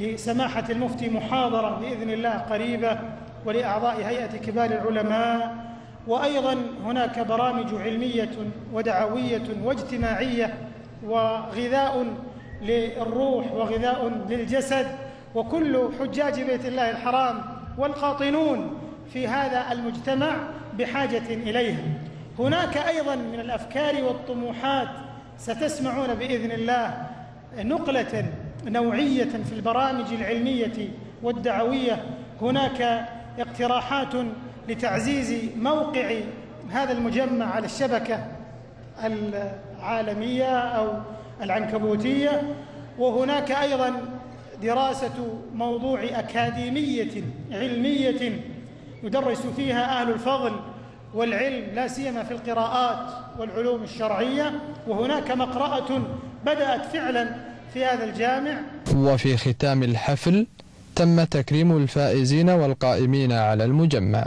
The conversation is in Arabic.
لسماحة المفتي محاضرة بإذن الله قريبة، ولأعضاء هيئة كبار العلماء. وأيضا هناك برامج علمية ودعوية واجتماعية وغذاء للروح وغذاء للجسد، وكل حجاج بيت الله الحرام والقاطنون في هذا المجتمع بحاجة إليها. هناك أيضا من الأفكار والطموحات ستسمعون بإذن الله نقلة نوعية في البرامج العلمية والدعوية. هناك اقتراحات لتعزيز موقع هذا المجمع على الشبكة العالمية أو العنكبوتية. وهناك أيضا دراسة موضوع أكاديمية علمية يدرس فيها أهل الفضل والعلم، لا سيما في القراءات والعلوم الشرعية. وهناك مقرأة بدأت فعلا في هذا الجامع. وفي ختام الحفل تم تكريم الفائزين والقائمين على المجمع.